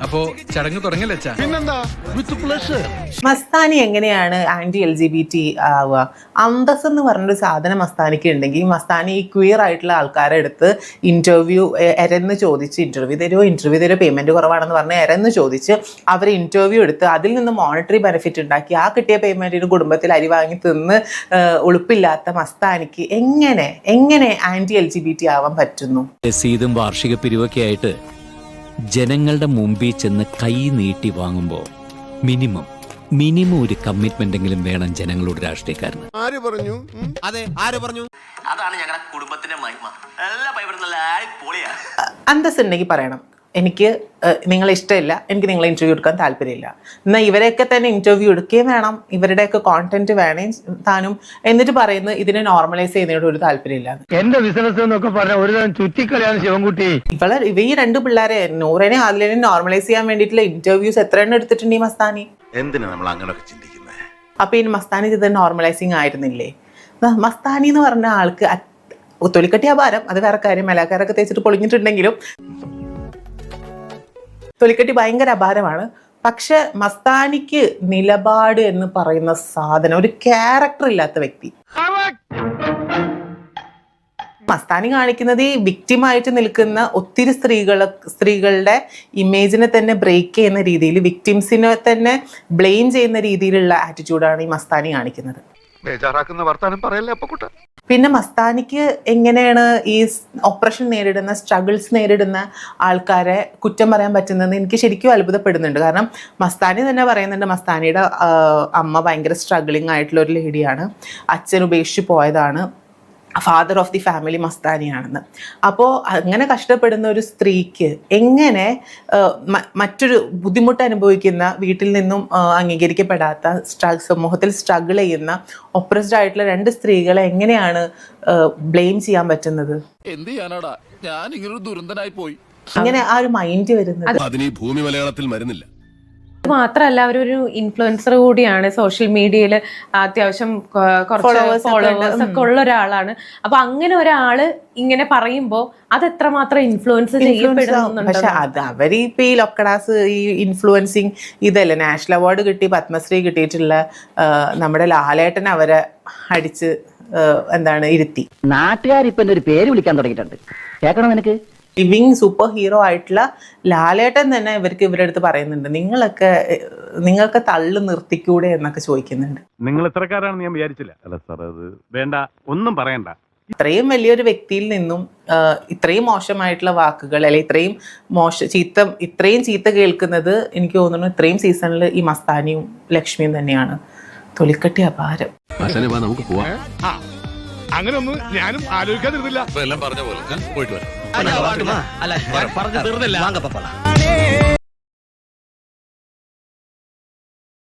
അപ്പോ ചടങ്ങ് തുടങ്ങല്ലേ? പിന്നെന്താ, വിത്ത് പ്ലഷർ. മസ്താനി എങ്ങനെയാണ് ആന്റി LGBT ആവുക? അന്തസ് എന്ന് പറഞ്ഞൊരു സാധനം മസ്താനിക്ക് ഉണ്ടെങ്കിൽ മസ്താനി ഈ ക്വിയർ ആയിട്ടുള്ള ആൾക്കാരെ എടുത്ത് ഇന്റർവ്യൂ എരന്ന് ചോദിച്ച് ഇന്റർവ്യൂ തരുമോ പേയ്മെന്റ് കുറവാണെന്ന് പറഞ്ഞ് എരന്ന് ചോദിച്ച് അവർ ഇന്റർവ്യൂ എടുത്ത് അതിൽ നിന്ന് മോണിറ്ററി ബെനിഫിറ്റ് ഉണ്ടാക്കി ആ കിട്ടിയ പേയ്മെന്റിന് കുടുംബത്തിൽ അരി വാങ്ങി തിന്ന് ഉളുപ്പില്ലാത്ത മസ്താനിക്ക് എങ്ങനെ ആന്റി LGBT ആവാൻ പറ്റുന്നു? രസീതും വാർഷിക പിരിവൊക്കെ ആയിട്ട് ജനങ്ങളുടെ മുമ്പിൽ ചെന്ന് കൈ നീട്ടി വാങ്ങുമ്പോൾ മിനിമം ഒരു കമ്മിറ്റ്മെന്റെങ്കിലും വേണം ജനങ്ങളോട് രാഷ്ട്രീയക്കാരന്. ആര് പറഞ്ഞു? അതെ, ആര് പറഞ്ഞു? അതാണ് ഞങ്ങളുടെ കുടുംബത്തിന്റെ മഹിമ. എല്ലാ പൈപ്പറും നല്ല പൊളിയാ. അന്തസ് ഉണ്ടെങ്കിൽ പറയണം, എനിക്ക് നിങ്ങളെ ഇഷ്ടമില്ല, എനിക്ക് നിങ്ങളെ ഇന്റർവ്യൂ എടുക്കാൻ താല്പര്യമില്ല. എന്നാൽ ഇവരെയൊക്കെ തന്നെ ഇന്റർവ്യൂ എടുക്കുകയും വേണം, ഇവരുടെയൊക്കെ കോണ്ടന്റ് വേണേ താനും, എന്നിട്ട് പറയുന്നത് ഇതിനെ നോർമലൈസ് ചെയ്യുന്നതിനോട് ഒരു താല്പര്യമില്ല. എന്റെ ബിസിനസ് എന്നൊക്കെ പറഞ്ഞ ഒരു തരം ചുറ്റിക്കളിയാണ് ശിവൻകുട്ടി. ഇവ ഈ രണ്ട് പിള്ളേരെ നൂറിനെ ആദിലിനെ നോർമലൈസ് ചെയ്യാൻ വേണ്ടിയിട്ടുള്ള ഇന്റർവ്യൂസ് എത്ര എണ്ണം എടുത്തിട്ടുണ്ട് ഈ മസ്താനി? എന്തിനാ നമ്മൾ അങ്ങനെയൊക്കെ ചിന്തിക്കുന്നത്? അപ്പൊ ഈ മസ്താനി ഇത് നോർമലൈസിങ് ആയിരുന്നില്ലേ? മസ്താനി എന്ന് പറഞ്ഞ ആൾക്ക് തൊലിക്കട്ടി അപാരം, അത് വേറെ കാര്യം. മലയാക്കാരൊക്കെ തേച്ചിട്ട് പൊളിഞ്ഞിട്ടുണ്ടെങ്കിലും തൊലിക്കട്ടി ഭയങ്കര അപാരമാണ്. പക്ഷെ മസ്താനിക്ക് നിലപാട് എന്ന് പറയുന്ന സാധനം, ഒരു ക്യാരക്ടർ ഇല്ലാത്ത വ്യക്തി. മസ്താനി കാണിക്കുന്നത് ഈ വിക്റ്റിമായിട്ട് നിൽക്കുന്ന ഒത്തിരി സ്ത്രീകളുടെ ഇമേജിനെ തന്നെ ബ്രേക്ക് ചെയ്യുന്ന രീതിയിൽ, വിക്ടിംസിനെ തന്നെ ബ്ലെയിം ചെയ്യുന്ന രീതിയിലുള്ള ആറ്റിറ്റ്യൂഡാണ് ഈ മസ്താനി കാണിക്കുന്നത്. ബേജാറാക്കുന്ന വർത്താനം പറയല്ലേ അപ്പക്കുട്ട. പിന്നെ മസ്താനിക്ക് എങ്ങനെയാണ് ഈ ഓപ്പറേഷൻ നേരിടുന്ന, സ്ട്രഗിൾസ് നേരിടുന്ന ആൾക്കാരെ കുറ്റം പറയാൻ പറ്റുന്നതെന്ന് എനിക്ക് ശരിക്കും അത്ഭുതപ്പെടുന്നുണ്ട്. കാരണം മസ്താനി തന്നെ പറയുന്നുണ്ട് മസ്താനിയുടെ അമ്മ ഭയങ്കര സ്ട്രഗിളിങ് ആയിട്ടുള്ള ഒരു ലേഡിയാണ്, അച്ഛൻ ഉപേക്ഷിച്ച് പോയതാണ്, ഫാദർ ഓഫ് ദി ഫാമിലി മസ്താനിയാണെന്ന്. അപ്പോൾ അങ്ങനെ കഷ്ടപ്പെടുന്ന ഒരു സ്ത്രീക്ക് എങ്ങനെ മറ്റൊരു ബുദ്ധിമുട്ട് അനുഭവിക്കുന്ന, വീട്ടിൽ നിന്നും അംഗീകരിക്കപ്പെടാത്ത, സമൂഹത്തിൽ സ്ട്രഗിൾ ചെയ്യുന്ന ഒപ്രസ്ഡ് ആയിട്ടുള്ള രണ്ട് സ്ത്രീകളെ എങ്ങനെയാണ് ബ്ലെയിം ചെയ്യാൻ പറ്റുന്നത്? എന്ത് ചെയ്യാനാടാ, ഞാൻ ഇങ്ങനൊരു ദുരന്തനായി പോയി. അങ്ങനെ ആ ഒരു മൈൻഡ് വരുന്നത് അതിന് ഈ ഭൂമി മലയാളത്തിൽ മരുന്നില്ല. മാത്രല്ല അവരൊരു ഇൻഫ്ലുവൻസർ കൂടിയാണ്. സോഷ്യൽ മീഡിയയിൽ അത്യാവശ്യം കുറച്ച് ഫോളോവേഴ്സ് ഒക്കെ ഉള്ള ഒരാളാണ്. അപ്പൊ അങ്ങനെ ഒരാള് ഇങ്ങനെ പറയുമ്പോ അത് എത്രമാത്രം ഇൻഫ്ലുവൻസ് ചെയ്യപ്പെടുന്നുണ്ട്. പക്ഷെ അത് അവരിപ്പോ ഈ ലൊക്കഡാസ് ഈ ഇൻഫ്ലുവൻസിങ് ഇതല്ലേ, നാഷണൽ അവാർഡ് കിട്ടി, പത്മശ്രീ കിട്ടിയിട്ടുള്ള നമ്മുടെ ലാലേട്ടൻ അവരെ അടിച്ച് ഇരുത്തി. നാട്ടുകാരിപ്പൊ ഒരു പേര് വിളിക്കാൻ തുടങ്ങിയിട്ടുണ്ട്, കേൾക്കണം നിനക്ക്? ലിവിങ് സൂപ്പർ ഹീറോ ആയിട്ടുള്ള ലാലേട്ടൻ തന്നെ ഇവരുടെ അടുത്ത് പറയുന്നുണ്ട്, നിങ്ങൾക്ക് തള്ളു നിർത്തിക്കൂടെ എന്നൊക്കെ ചോദിക്കുന്നുണ്ട്. നിങ്ങൾ ഇത്രക്കാരാണെന്ന് ഞാൻ വിചാരിച്ചില്ല. അല്ല സാർ, അത് വേണ്ട, ഒന്നും പറയണ്ട. ഇത്രയും വലിയൊരു വ്യക്തിയിൽ നിന്നും ഇത്രയും മോശമായിട്ടുള്ള വാക്കുകൾ, അല്ലെ ഇത്രയും ചീത്ത കേൾക്കുന്നത് എനിക്ക് തോന്നുന്നു ഇത്രയും സീസണിൽ ഈ മസ്താനിയും ലക്ഷ്മിയും തന്നെയാണ്. തൊലിക്കട്ടി അപാരം. നമുക്ക് പോവാം. അങ്ങനെ ഒന്നും ഞാനും ആലോചിക്കാതിരുന്നില്ല. എല്ലാം പറഞ്ഞ പോലെ പോയിട്ട് വരാം. അല്ല, പറഞ്ഞു തീർന്നില്ല.